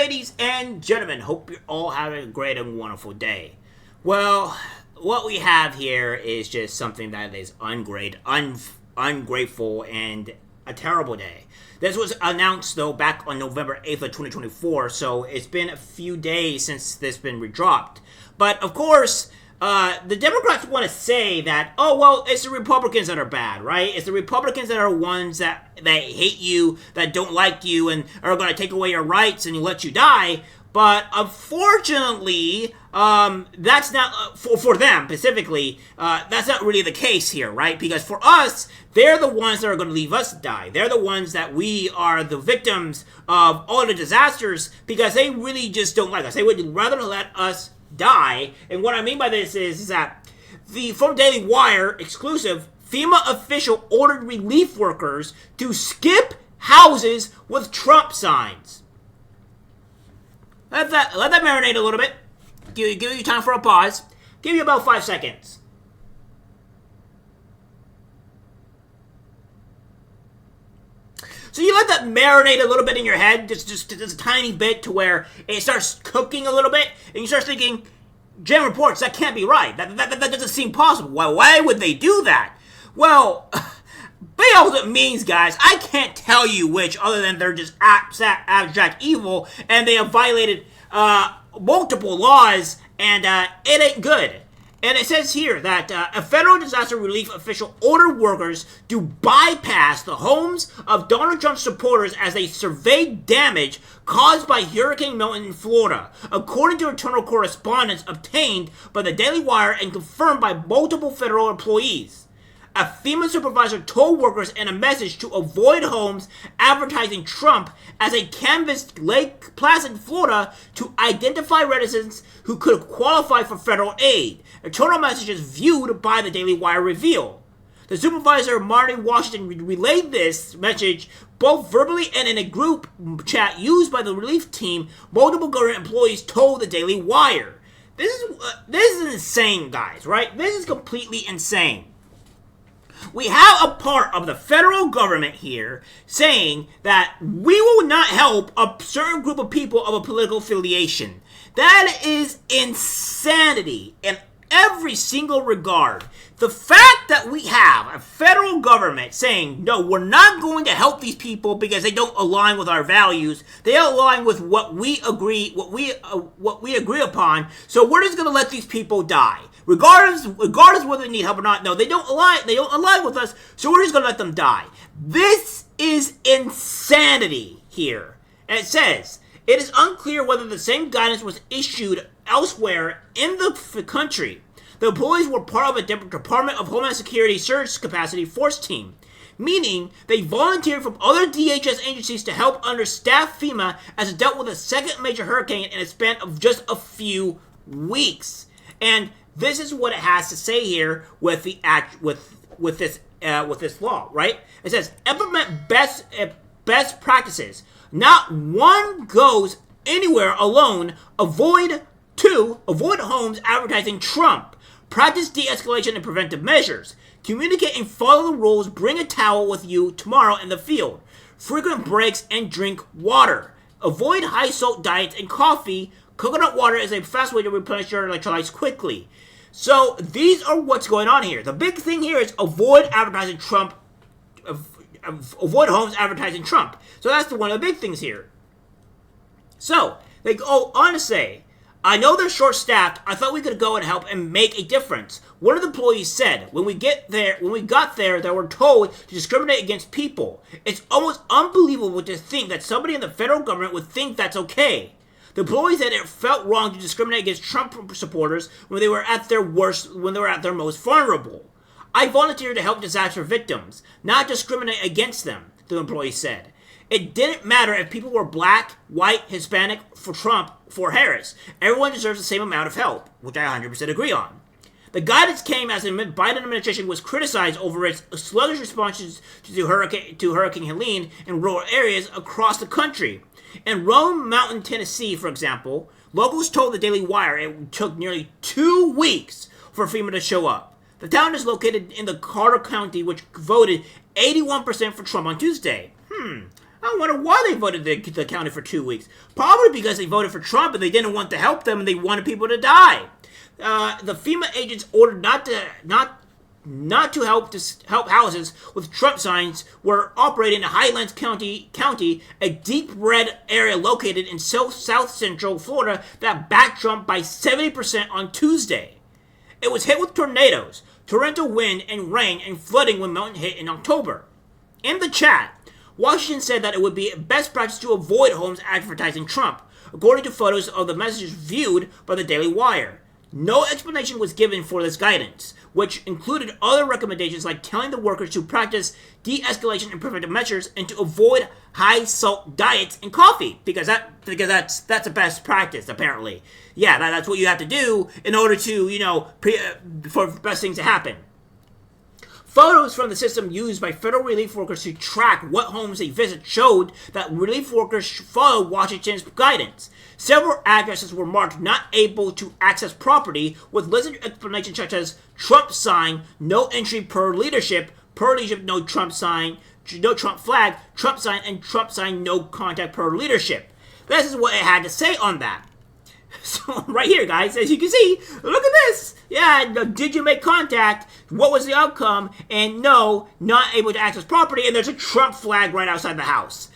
ladies and gentlemen. Hope you're all having a great and wonderful day. Well, what we have here is just something that is ungrateful, and a terrible day. This was announced, though, back on November 8th of 2024, so it's been a few days since this been redropped. But, of course, the Democrats want to say that, oh, well, it's the Republicans that are bad, right? It's the Republicans that are ones that hate you, that don't like you, and are going to take away your rights and let you die. But unfortunately, that's not, for them specifically, that's not really the case here, right? Because for us, they're the ones that are going to leave us die. They're the ones that we are the victims of all the disasters because they really just don't like us. They would rather let us die. And what I mean by this is that from Daily Wire exclusive, FEMA official ordered relief workers to skip houses with Trump signs. Let that marinate a little bit. Give you time for a pause. Give you about 5 seconds. So you let that marinate a little bit in your head, just a tiny bit, to where it starts cooking a little bit, and you start thinking, JMReports, that can't be right. That doesn't seem possible. Why would they do that? Well, all it means, guys, I can't tell you which, other than they're just abstract evil, and they have violated multiple laws, and it ain't good. And it says here that a federal disaster relief official ordered workers to bypass the homes of Donald Trump's supporters as they surveyed damage caused by Hurricane Milton in Florida, according to internal correspondence obtained by the Daily Wire and confirmed by multiple federal employees. A FEMA supervisor told workers in a message to avoid homes advertising Trump as a canvassed Lake Placid, Florida, to identify residents who could qualify for federal aid. Internal messages viewed by the Daily Wire reveal. The supervisor, Marn'i, Washington, relayed this message both verbally and in a group chat used by the relief team. Multiple government employees told the Daily Wire. This is insane, guys, right? This is completely insane. We have a part of the federal government here saying that we will not help a certain group of people of a political affiliation. That is insanity in every single regard. The fact that we have a federal government saying, no, we're not going to help these people because they don't align with our values. They don't align with what we agree upon. So we're just going to let these people die. Regardless whether they need help or not. No, they don't align with us, so we're just going to let them die. This is insanity here. And it says, it is unclear whether the same guidance was issued elsewhere in the country. The employees were part of a Department of Homeland Security surge capacity force team, meaning they volunteered from other DHS agencies to help understaff FEMA as it dealt with a second major hurricane in a span of just a few weeks. And this is what it has to say here with this law, right? It says implement best practices. Not one goes anywhere alone. Avoid homes advertising Trump. Practice de-escalation and preventive measures. Communicate and follow the rules. Bring a towel with you tomorrow in the field. Frequent breaks and drink water. Avoid high salt diets and coffee. Coconut water is a fast way to replenish your electrolytes quickly. So these are what's going on here. The big thing here is avoid advertising Trump. Avoid homes advertising Trump. So that's one of the big things here. So they go on to say, I know they're short-staffed. I thought we could go and help and make a difference. One of the employees said, when we got there, they were told to discriminate against people. It's almost unbelievable to think that somebody in the federal government would think that's okay. The employees said it felt wrong to discriminate against Trump supporters when they were at their worst, when they were at their most vulnerable. I volunteered to help disaster victims, not discriminate against them, the employee said. It didn't matter if people were black, white, Hispanic, for Trump, for Harris. Everyone deserves the same amount of help, which I 100% agree on. The guidance came as the Biden administration was criticized over its sluggish responses to Hurricane Helene in rural areas across the country. In Rome Mountain, Tennessee, for example, locals told the Daily Wire it took nearly 2 weeks for FEMA to show up. The town is located in the Carter County, which voted 81% for Trump on Tuesday. I wonder why they voted the county for 2 weeks. Probably because they voted for Trump and they didn't want to help them and they wanted people to die. The FEMA agents ordered not to help houses with Trump signs were operating in Highlands County, a deep red area located in south central Florida that backed Trump by 70% on Tuesday. It was hit with tornadoes, torrential wind and rain, and flooding when Milton hit in October. In the chat, Washington said that it would be best practice to avoid homes advertising Trump, according to photos of the messages viewed by the Daily Wire. No explanation was given for this guidance, which included other recommendations like telling the workers to practice de-escalation and preventive measures and to avoid high-salt diets and coffee, because that's the best practice, apparently. Yeah, that's what you have to do in order to, for best things to happen. Photos from the system used by federal relief workers to track what homes they visit showed that relief workers followed Washington's guidance. Several addresses were marked not able to access property, with listed explanations such as Trump sign, no entry per leadership, no Trump sign, no Trump flag, Trump sign, and Trump sign, no contact per leadership. This is what it had to say on that. So right here, guys, as you can see, look at this. Yeah, did you make contact? What was the outcome? And no, not able to access property. And there's a Trump flag right outside the house.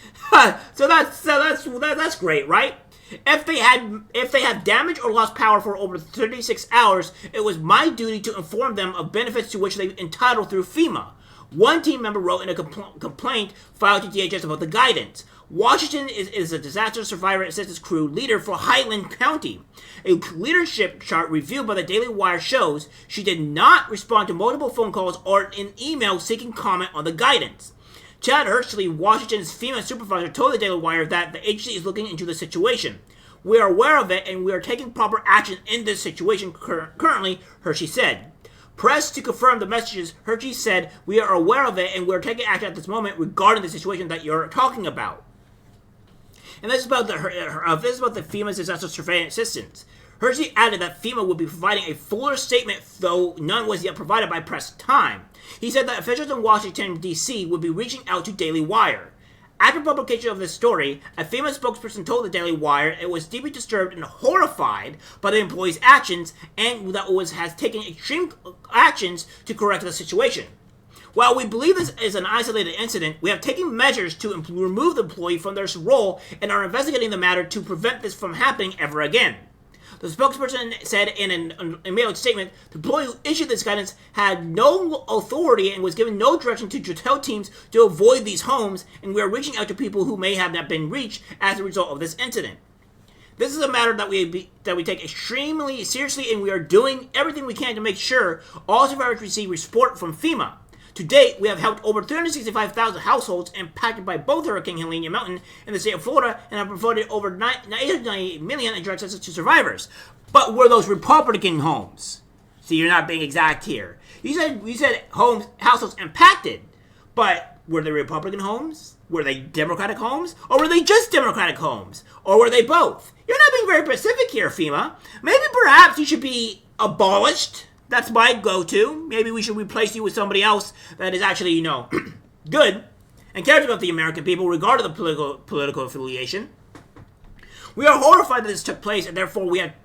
So that's great, right? If they have damaged or lost power for over 36 hours, it was my duty to inform them of benefits to which they entitled through FEMA. One team member wrote in a complaint filed to DHS about the guidance. Washington is a disaster survivor assistance crew leader for Highland County. A leadership chart reviewed by the Daily Wire shows she did not respond to multiple phone calls or an email seeking comment on the guidance. Chad Hursley, Washington's FEMA supervisor, told the Daily Wire that the agency is looking into the situation. We are aware of it and we are taking proper action in this situation currently, Hershey said. Pressed to confirm the messages, Hershey said, we are aware of it and we are taking action at this moment regarding the situation that you're talking about. And this is about the FEMA's disaster surveillance assistance. Hershey added that FEMA would be providing a fuller statement, though none was yet provided by press time. He said that officials in Washington, D.C. would be reaching out to Daily Wire. After publication of this story, a FEMA spokesperson told the Daily Wire it was deeply disturbed and horrified by the employees' actions and that has taken extreme actions to correct the situation. While we believe this is an isolated incident, we have taken measures to remove the employee from their role and are investigating the matter to prevent this from happening ever again. The spokesperson said in an emailed statement, the employee who issued this guidance had no authority and was given no direction to tell teams to avoid these homes, and we are reaching out to people who may have not been reached as a result of this incident. This is a matter that we take extremely seriously, and we are doing everything we can to make sure all survivors receive support from FEMA. To date, we have helped over 365,000 households impacted by both Hurricane Helene and Milton in the state of Florida and have provided over $890 million in direct assistance to survivors. But were those Republican homes? See, you're not being exact here. You said households impacted, but were they Republican homes? Were they Democratic homes? Or were they just Democratic homes? Or were they both? You're not being very specific here, FEMA. Maybe perhaps you should be abolished. That's my go-to. Maybe we should replace you with somebody else that is actually, good and cares about the American people, regardless of political affiliation. We are horrified that this took place, and therefore we have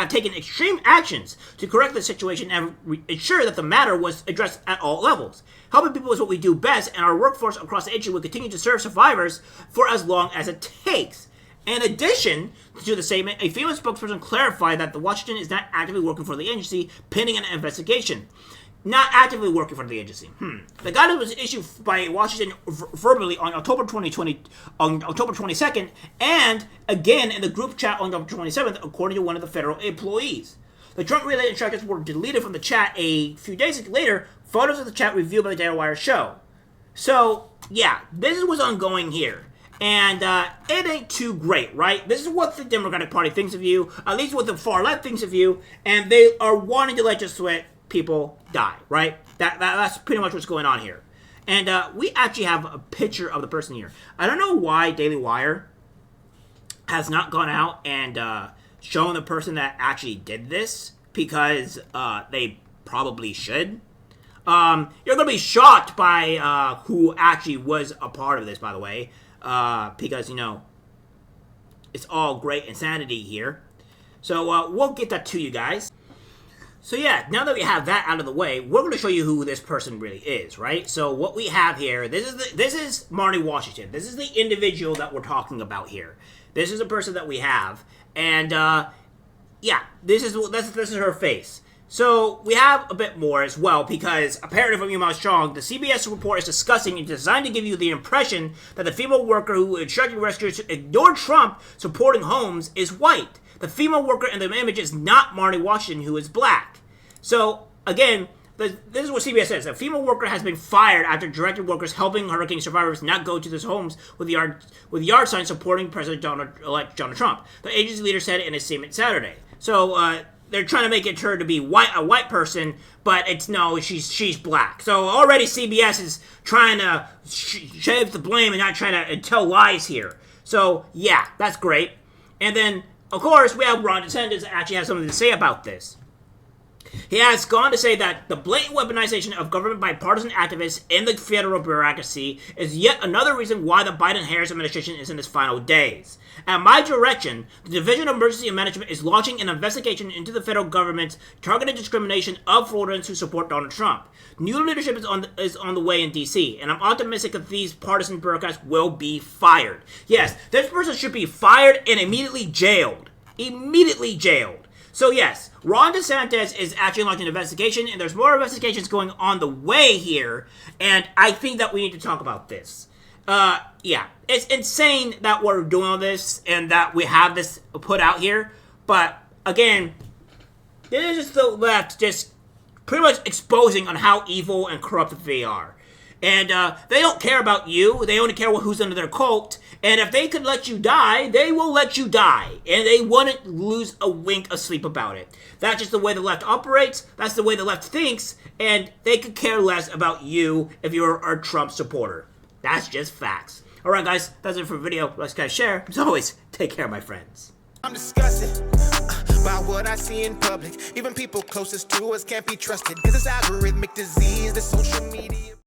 taken extreme actions to correct the situation and ensure that the matter was addressed at all levels. Helping people is what we do best, and our workforce across the agency will continue to serve survivors for as long as it takes. In addition to the statement, a FEMA spokesperson clarified that the Washington is not actively working for the agency, pending an investigation. Not actively working for the agency. The guidance was issued by Washington verbally on October 22nd, and again in the group chat on October 27th, according to one of the federal employees. The Trump-related instructions were deleted from the chat a few days later. Photos of the chat reviewed by the Daily Wire show. So, yeah, this is what's ongoing here. And it ain't too great, right? This is what the Democratic Party thinks of you, at least what the far left thinks of you, and they are wanting to let people die, right? That's pretty much what's going on here. And we actually have a picture of the person here. I don't know why Daily Wire has not gone out and shown the person that actually did this, because they probably should. You're going to be shocked by who actually was a part of this, by the way. because, you know, it's all great insanity here. So we'll get that to you guys. So yeah, now that we have that out of the way, we're going to show you who this person really is, right? So what we have here, this is Marn'i Washington. This is the individual that we're talking about here. This is a person that we have, and yeah, this is her face. So we have a bit more as well, because apparently from Email Strong, the CBS report is discussing and designed to give you the impression that the female worker who instructed rescuers to ignore Trump supporting Holmes is white. The female worker in the image is not Marn'i Washington, who is black. So, again, this is what CBS says. A female worker has been fired after directed workers helping hurricane survivors not go to these homes with yard signs supporting President-elect Donald Trump. The agency leader said in a statement Saturday. So, they're trying to make it her to be a white person, but she's black. So already CBS is trying to shave the blame and not trying to tell lies here. So, yeah, that's great. And then, of course, we have Ron DeSantis actually has something to say about this. He has gone to say that the blatant weaponization of government by partisan activists in the federal bureaucracy is yet another reason why the Biden-Harris administration is in its final days. At my direction, the Division of Emergency Management is launching an investigation into the federal government's targeted discrimination of Floridians who support Donald Trump. New leadership is on the way in D.C., and I'm optimistic that these partisan bureaucrats will be fired. Yes, this person should be fired and immediately jailed. Immediately jailed. So yes, Ron DeSantis is actually launching an investigation, and there's more investigations going on the way here, and I think that we need to talk about this. Yeah, it's insane that we're doing all this, and that we have this put out here, but again, this is just the left just pretty much exposing on how evil and corrupt they are. And they don't care about you. They only care who's under their cult. And if they could let you die, they will let you die. And they wouldn't lose a wink of sleep about it. That's just the way the left operates. That's the way the left thinks. And they could care less about you if you're a Trump supporter. That's just facts. Alright guys, that's it for the video. Let's guys share. As always, take care my friends. I'm disgusted by what I see in public. Even people closest to us can't be trusted. Cause it's algorithmic disease, the social media.